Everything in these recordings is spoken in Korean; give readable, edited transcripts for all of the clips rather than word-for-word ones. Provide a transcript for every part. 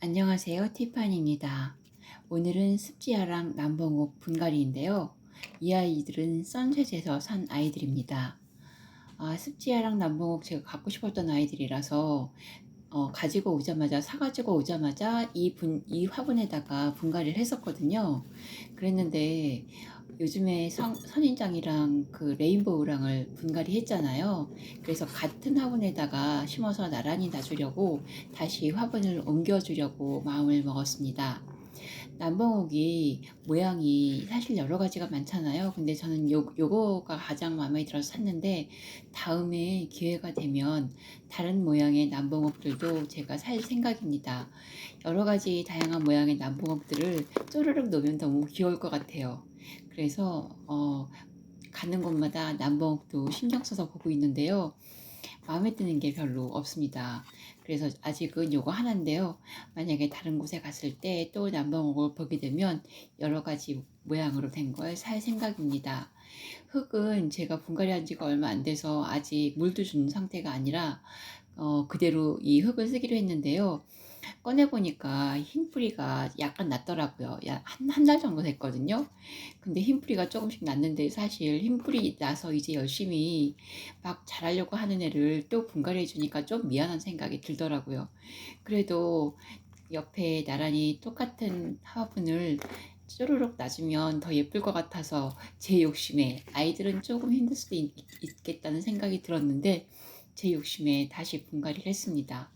안녕하세요. 티파니입니다. 오늘은 습지아랑 남봉옥 분갈이인데요. 이 아이들은 선셋에서 산 아이들입니다. 습지아랑 남봉옥 제가 갖고 싶었던 아이들이라서 가지고 오자마자 사가지고 오자마자 이 화분에다가 분갈이를 했었거든요. 그랬는데 요즘에 선인장이랑 그 레인보우랑을 분갈이 했잖아요. 그래서 같은 화분에다가 심어서 나란히 놔주려고 다시 화분을 옮겨주려고 마음을 먹었습니다. 남봉옥이 모양이 사실 여러 가지가 많잖아요. 근데 저는 요거가 가장 마음에 들어서 샀는데 다음에 기회가 되면 다른 모양의 남봉옥들도 제가 살 생각입니다. 여러 가지 다양한 모양의 남봉옥들을 쪼르륵 놓으면 너무 귀여울 것 같아요. 그래서 가는 곳마다 남봉옥도 신경 써서 보고 있는데요. 마음에 드는 게 별로 없습니다. 그래서 아직은 요거 하나인데요. 만약에 다른 곳에 갔을 때 또 남방옥을 보게 되면 여러 가지 모양으로 된 걸 살 생각입니다. 흙은 제가 분갈이 한 지가 얼마 안 돼서 아직 물도 준 상태가 아니라 그대로 이 흙을 쓰기로 했는데요. 꺼내보니까 흰뿌리가 약간 났더라고요. 한 달 정도 됐거든요. 근데 흰뿌리가 조금씩 났는데 사실 흰뿌리 나서 이제 열심히 막 자라려고 하는 애를 또 분갈이 해주니까 좀 미안한 생각이 들더라고요. 그래도 옆에 나란히 똑같은 화분을 쪼르륵 놔주면 더 예쁠 것 같아서 제 욕심에 아이들은 조금 힘들 수도 있겠다는 생각이 들었는데 제 욕심에 다시 분갈이를 했습니다.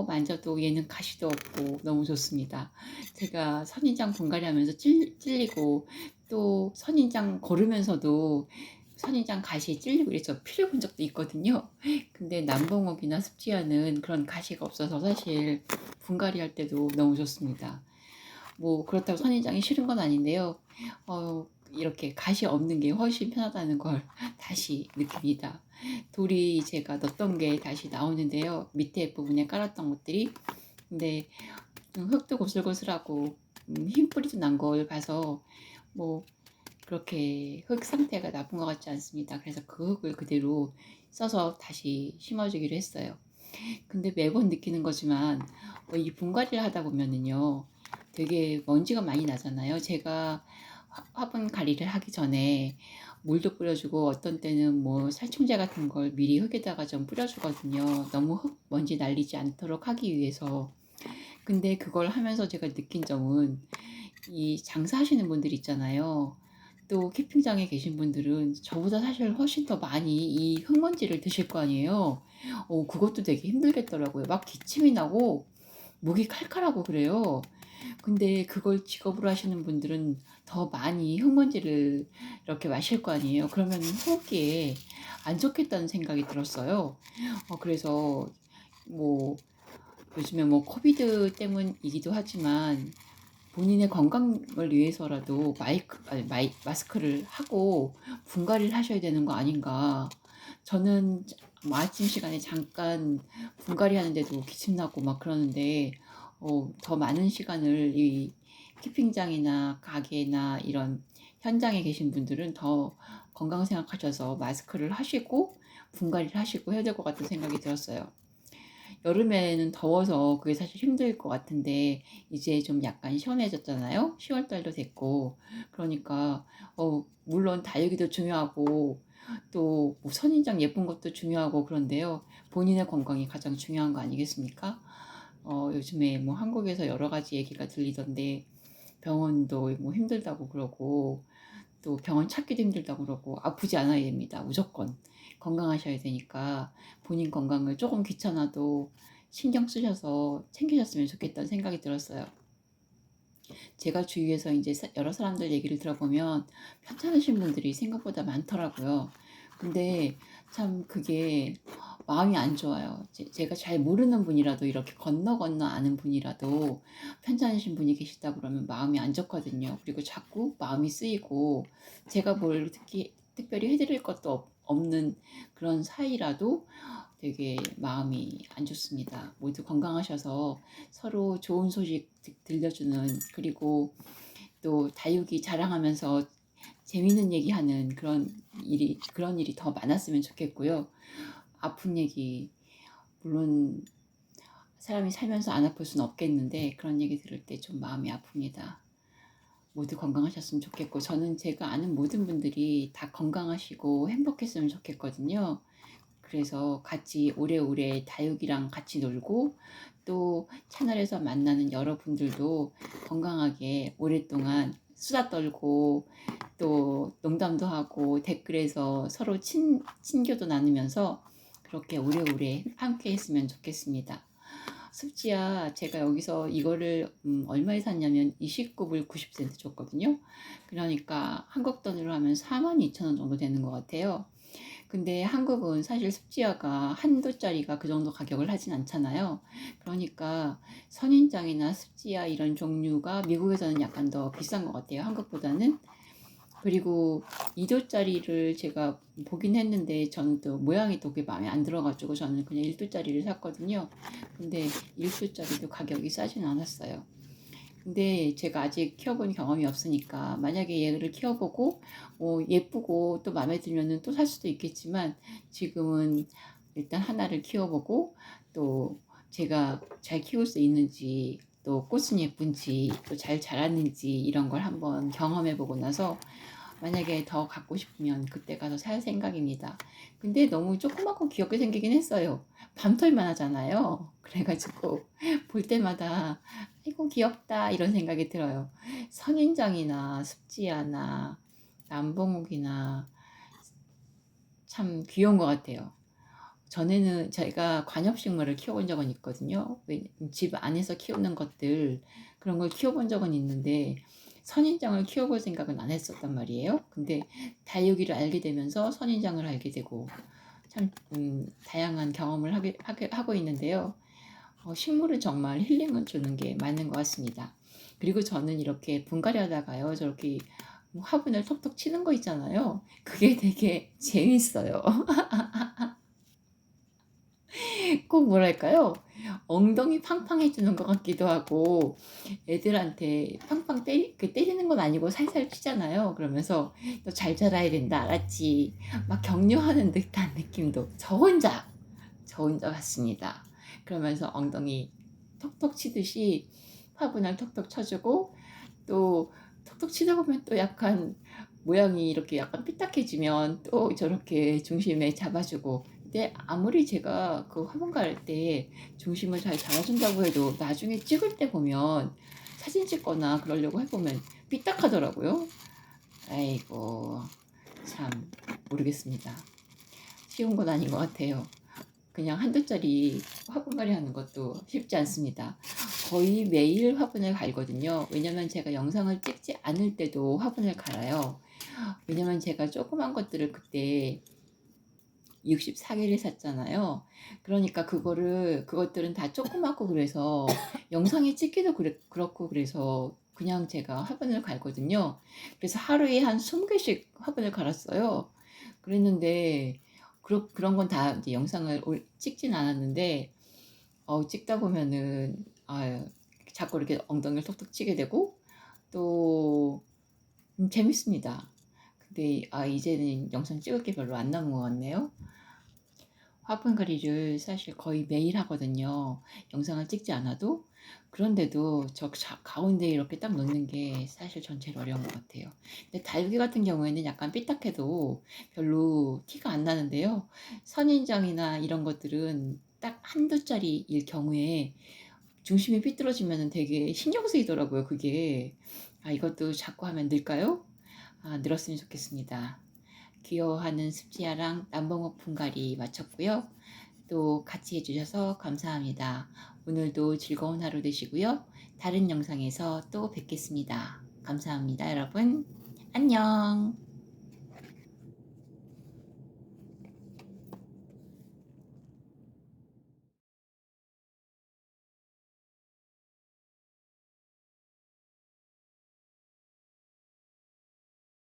만져도 얘는 가시도 없고 너무 좋습니다. 제가 선인장 분갈이 하면서 찔리고 또 선인장 고르면서도 선인장 가시에 찔리고 그래서 피를 본 적도 있거든요. 근데 남봉옥이나 습지아는 그런 가시가 없어서 사실 분갈이 할 때도 너무 좋습니다. 뭐 그렇다고 선인장이 싫은 건 아닌데요. 이렇게 가시 없는 게 훨씬 편하다는 걸 다시 느낍니다. 돌이 제가 넣었던 게 다시 나오는데요. 밑에 부분에 깔았던 것들이. 근데 좀 흙도 고슬고슬하고 흰 뿌리도 난 걸 봐서 뭐 그렇게 흙 상태가 나쁜 것 같지 않습니다. 그래서 그 흙을 그대로 써서 다시 심어주기로 했어요. 근데 매번 느끼는 거지만 이 분갈이를 하다 보면은요 되게 먼지가 많이 나잖아요. 제가 화분 관리를 하기 전에 물도 뿌려주고 어떤 때는 뭐 살충제 같은 걸 미리 흙에다가 좀 뿌려주거든요. 너무 흙 먼지 날리지 않도록 하기 위해서. 근데 그걸 하면서 제가 느낀 점은 이 장사하시는 분들 있잖아요. 또 캠핑장에 계신 분들은 저보다 사실 훨씬 더 많이 이 흙먼지를 드실 거 아니에요. 그것도 되게 힘들겠더라고요. 막 기침이 나고 목이 칼칼하고 그래요. 근데 그걸 직업으로 하시는 분들은 더 많이 흙먼지를 이렇게 마실 거 아니에요. 그러면 호흡기에 안 좋겠다는 생각이 들었어요. 그래서 뭐 요즘에 뭐 코비드 때문이기도 하지만 본인의 건강을 위해서라도 마스크를 하고 분갈이를 하셔야 되는 거 아닌가. 저는 뭐 아침 시간에 잠깐 분갈이 하는데도 기침나고 막 그러는데 더 많은 시간을 이 키핑장이나 가게나 이런 현장에 계신 분들은 더 건강 생각하셔서 마스크를 하시고 분갈이를 하시고 해야 될 것 같은 생각이 들었어요. 여름에는 더워서 그게 사실 힘들 것 같은데 이제 좀 약간 시원해졌잖아요. 10월 달도 됐고. 그러니까 물론 다육이도 중요하고 또뭐 선인장 예쁜 것도 중요하고 그런데요. 본인의 건강이 가장 중요한 거 아니겠습니까? 요즘에 뭐 한국에서 여러 가지 얘기가 들리던데 병원도 뭐 힘들다고 그러고 또 병원 찾기도 힘들다고 그러고 아프지 않아야 됩니다. 무조건 건강하셔야 되니까 본인 건강을 조금 귀찮아도 신경 쓰셔서 챙기셨으면 좋겠다는 생각이 들었어요. 제가 주위에서 이제 여러 사람들 얘기를 들어보면 편찮으신 분들이 생각보다 많더라고요. 근데 참 그게 마음이 안 좋아요. 제가 잘 모르는 분이라도 이렇게 건너 건너 아는 분이라도 편찮으신 분이 계시다 그러면 마음이 안 좋거든요. 그리고 자꾸 마음이 쓰이고 제가 뭘 특별히 해드릴 것도 없는 그런 사이라도 되게 마음이 안 좋습니다. 모두 건강하셔서 서로 좋은 소식 들려주는 그리고 또 다육이 자랑하면서 재밌는 얘기하는 그런 일이 더 많았으면 좋겠고요. 아픈 얘기 물론 사람이 살면서 안 아플 수는 없겠는데 그런 얘기 들을 때 좀 마음이 아픕니다. 모두 건강하셨으면 좋겠고 저는 제가 아는 모든 분들이 다 건강하시고 행복했으면 좋겠거든요. 그래서 같이 오래오래 다육이랑 같이 놀고 또 채널에서 만나는 여러분들도 건강하게 오랫동안 수다 떨고 또 농담도 하고 댓글에서 서로 친교도 나누면서 그렇게 오래오래 함께 했으면 좋겠습니다. 습지야, 제가 여기서 이거를 얼마에 샀냐면 29불 90센트 줬거든요. 그러니까 한국 돈으로 하면 42,000원 정도 되는 것 같아요. 근데 한국은 사실 습지야가 한도짜리가 그 정도 가격을 하진 않잖아요. 그러니까 선인장이나 습지야 이런 종류가 미국에서는 약간 더 비싼 것 같아요. 한국보다는. 그리고 2도짜리를 제가 보긴 했는데 저는 또 모양이 또 그게 마음에 안 들어가지고 저는 그냥 1도짜리를 샀거든요. 근데 1도짜리도 가격이 싸진 않았어요. 근데 제가 아직 키워본 경험이 없으니까 만약에 얘를 키워보고 예쁘고 또 마음에 들면은 또 살 수도 있겠지만 지금은 일단 하나를 키워보고 또 제가 잘 키울 수 있는지 또 꽃은 예쁜지 또 잘 자랐는지 이런 걸 한번 경험해보고 나서 만약에 더 갖고 싶으면 그때 가서 살 생각입니다. 근데 너무 조그맣고 귀엽게 생기긴 했어요. 밤털만 하잖아요. 그래가지고 볼 때마다 아이고 귀엽다 이런 생각이 들어요. 선인장이나 습지야나 남봉욱이나 참 귀여운 것 같아요. 전에는 제가 관엽식물을 키워본 적은 있거든요. 집 안에서 키우는 것들 그런 걸 키워본 적은 있는데 선인장을 키워볼 생각은 안 했었단 말이에요. 근데 다육이를 알게 되면서 선인장을 알게 되고 참 다양한 경험을 하고 있는데요. 식물은 정말 힐링을 주는 게 맞는 것 같습니다. 그리고 저는 이렇게 분갈이 하다가요. 저렇게 화분을 톡톡 치는 거 있잖아요. 그게 되게 재밌어요. 꼭 뭐랄까요? 엉덩이 팡팡해주는 것 같기도 하고 애들한테 팡팡 때리는 건 아니고 살살 치잖아요. 그러면서 너 잘 자라야 된다 알았지? 막 격려하는 듯한 느낌도 저 혼자 같습니다. 그러면서 엉덩이 톡톡 치듯이 화분을 톡톡 쳐주고 또 톡톡 치다 보면 또 약간 모양이 이렇게 약간 삐딱해지면 또 저렇게 중심에 잡아주고 근데 아무리 제가 그 화분 갈 때 중심을 잘 잡아준다고 해도 나중에 찍을 때 보면 사진 찍거나 그러려고 해보면 삐딱하더라고요. 아이고 참 모르겠습니다. 쉬운 건 아닌 것 같아요. 그냥 한두 짜리 화분갈이 하는 것도 쉽지 않습니다. 거의 매일 화분을 갈거든요. 왜냐면 제가 영상을 찍지 않을 때도 화분을 갈아요. 왜냐면 제가 조그만 것들을 그때 64개를 샀잖아요. 그러니까 그것들은 다 조그맣고 그래서 영상에 찍기도 그렇고 그래서 그냥 제가 화분을 갈거든요. 그래서 하루에 한 20개씩 화분을 갈았어요. 그랬는데 그런 건 다 이제 영상을 찍진 않았는데 찍다 보면은 자꾸 이렇게 엉덩이를 톡톡 치게 되고 또 재밌습니다. 근데 이제는 영상 찍을 게 별로 안 남은 것 같네요. 화분갈이를 사실 거의 매일 하거든요. 영상을 찍지 않아도. 그런데도 가운데 이렇게 딱 놓는 게 사실 전 제일 어려운 것 같아요. 근데 다육이 같은 경우에는 약간 삐딱해도 별로 티가 안 나는데요. 선인장이나 이런 것들은 딱 한두 짜리일 경우에 중심이 삐뚤어지면 되게 신경 쓰이더라고요, 그게. 이것도 자꾸 하면 늘까요? 늘었으면 좋겠습니다. 귀여워하는 습지야랑 남봉옥 분갈이 마쳤고요. 또 같이 해주셔서 감사합니다. 오늘도 즐거운 하루 되시고요. 다른 영상에서 또 뵙겠습니다. 감사합니다, 여러분. 안녕.